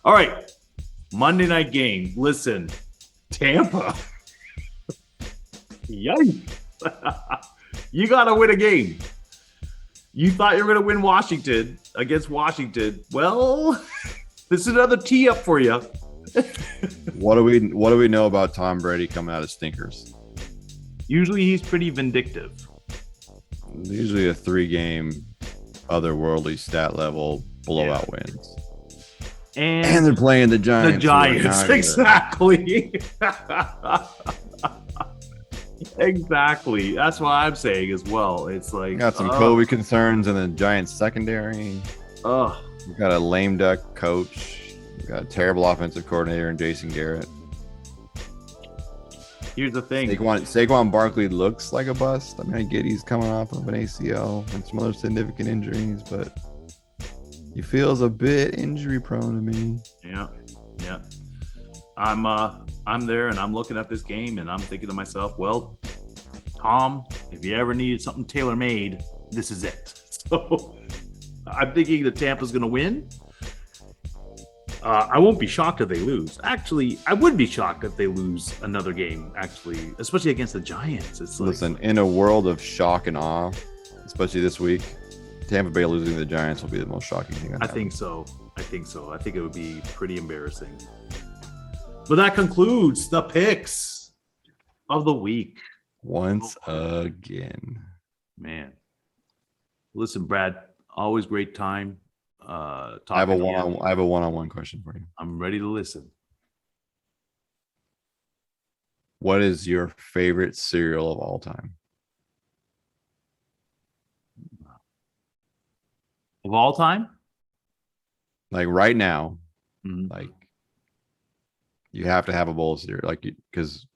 All right. Monday night game. Listen, Tampa. Yikes. You got to win a game. You thought you were going to win Washington against Washington. Well, this is another tee up for you. What do we know about Tom Brady coming out of stinkers? Usually he's pretty vindictive. Usually a 3-game otherworldly stat level blowout wins. And they're playing the Giants. The Giants, exactly. Exactly. That's what I'm saying as well. It's like got some COVID concerns in the Giants secondary. We've got a lame duck coach. We've got a terrible offensive coordinator in Jason Garrett. Here's the thing. Saquon Barkley looks like a bust. I mean, I get he's coming off of an ACL and some other significant injuries, but he feels a bit injury prone to me. Yeah. I'm there and I'm looking at this game and I'm thinking to myself, well, Tom, if you ever needed something tailor-made, this is it. So I'm thinking that Tampa's going to win. I won't be shocked if they lose. Actually, I would be shocked if they lose another game, actually, especially against the Giants. Listen, in a world of shock and awe, especially this week, Tampa Bay losing to the Giants will be the most shocking thing. I think so. I think it would be pretty embarrassing. But that concludes the picks of the week. Once again. Man. Listen, Brad, always great time. I have a one-on-one question for you. I'm ready to listen. What is your favorite cereal of all time? Of all time? Like right now, Mhm. like you have to have a bowl of cereal. Like, because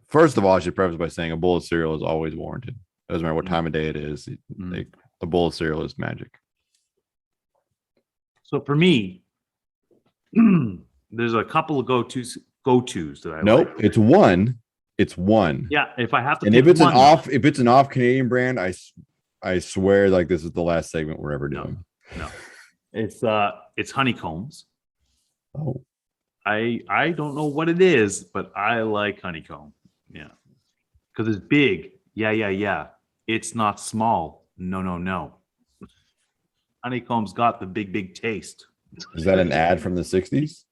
first of all, I should preface by saying a bowl of cereal is always warranted. Doesn't matter what time of day it is. Like, a bowl of cereal is magic. So for me, there's a couple of go-tos that I Nope, like. it's one. It's one. Yeah, if I have to And pick if it's one, if it's an off Canadian brand, I swear like this is the last segment we're ever doing. No. It's Honeycombs. Oh. I don't know what it is, but I like honeycomb. Yeah. Because it's big. Yeah. It's not small. No. Honeycomb's got the big taste. Is that an ad from the 60s?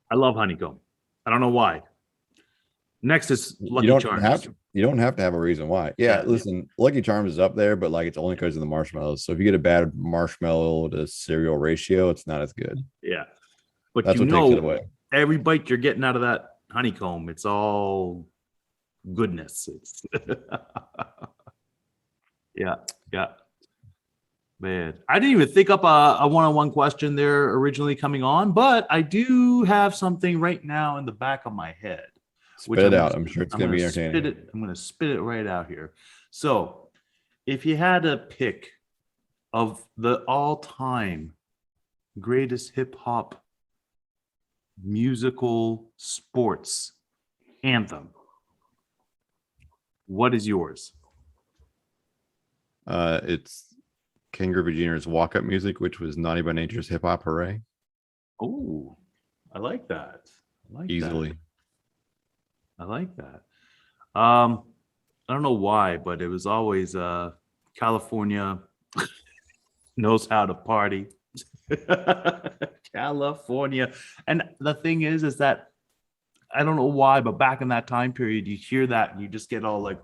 I love honeycomb. I don't know why. Next is Lucky Charms. You don't have to have a reason why. Yeah, listen, Lucky Charms is up there, but like it's only because of the marshmallows. So if you get a bad marshmallow to cereal ratio, it's not as good. Yeah. But that's what takes it away. Every bite you're getting out of that honeycomb, it's all goodness. It's yeah. Man, I didn't even think up a one-on-one question there originally coming on, but I do have something right now in the back of my head. Spit it out. I'm sure it's going to be entertaining. I'm going to spit it right out here. So, if you had a pick of the all-time greatest hip-hop musical sports anthem, what is yours? It's Ken Griffey Jr.'s walk-up music, which was Naughty by Nature's Hip Hop Hooray. Oh, I like that. Easily. I like that. I don't know why, but it was always California knows how to party. California. And the thing is that I don't know why, but back in that time period, you hear that and you just get all like,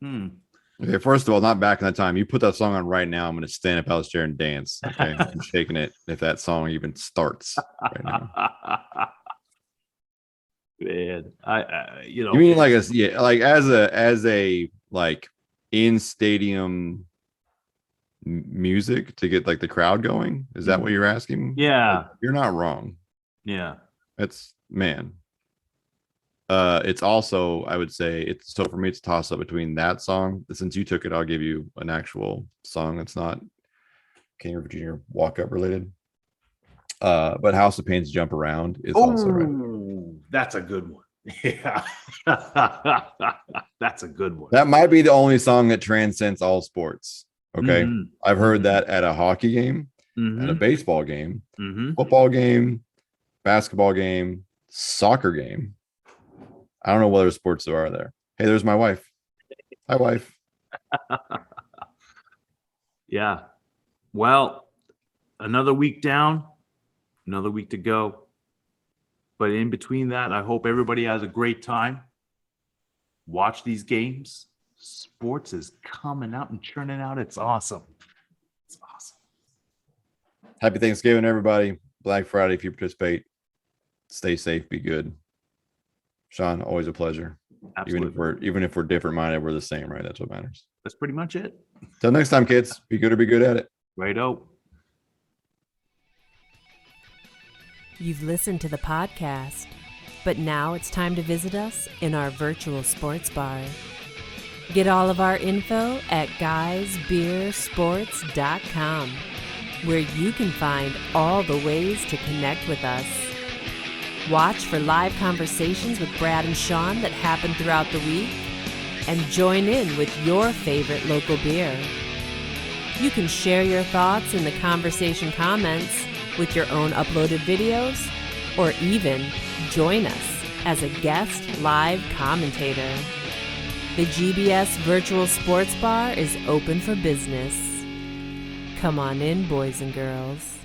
Okay, first of all, not back in that time. You put that song on right now, I'm going to stand up out of this chair and dance. Okay, I'm shaking it if that song even starts right now. Man, you mean like as a like in stadium music to get like the crowd going? Is that what you're asking? Yeah, like, you're not wrong. Yeah, it's it's also, I would say, it's so for me it's a toss up between that song. Since you took it, I'll give you an actual song that's not King of Virginia walk up related. But House of Pain's Jump Around is also right. That's a good one. Yeah. That's a good one. That might be the only song that transcends all sports. Okay. I've heard that at a hockey game, at a baseball game, football game, basketball game, soccer game. I don't know what other sports there are there. Hey, there's my wife. Hi, wife. Yeah. Well, another week down, another week to go. But in between that, I hope everybody has a great time. Watch these games. Sports is coming out and churning out. It's awesome. It's awesome. Happy Thanksgiving, everybody. Black Friday, if you participate. Stay safe, be good. Sean, always a pleasure. Absolutely. Even if we're different minded, we're the same, right? That's what matters. That's pretty much it. Till next time, kids. Be good or be good at it. Righto. You've listened to the podcast, but now it's time to visit us in our virtual sports bar. Get all of our info at guysbeersports.com, where you can find all the ways to connect with us. Watch for live conversations with Brad and Sean that happen throughout the week, and join in with your favorite local beer. You can share your thoughts in the conversation comments with your own uploaded videos, or even join us as a guest live commentator. The GBS Virtual Sports Bar is open for business. Come on in, boys and girls.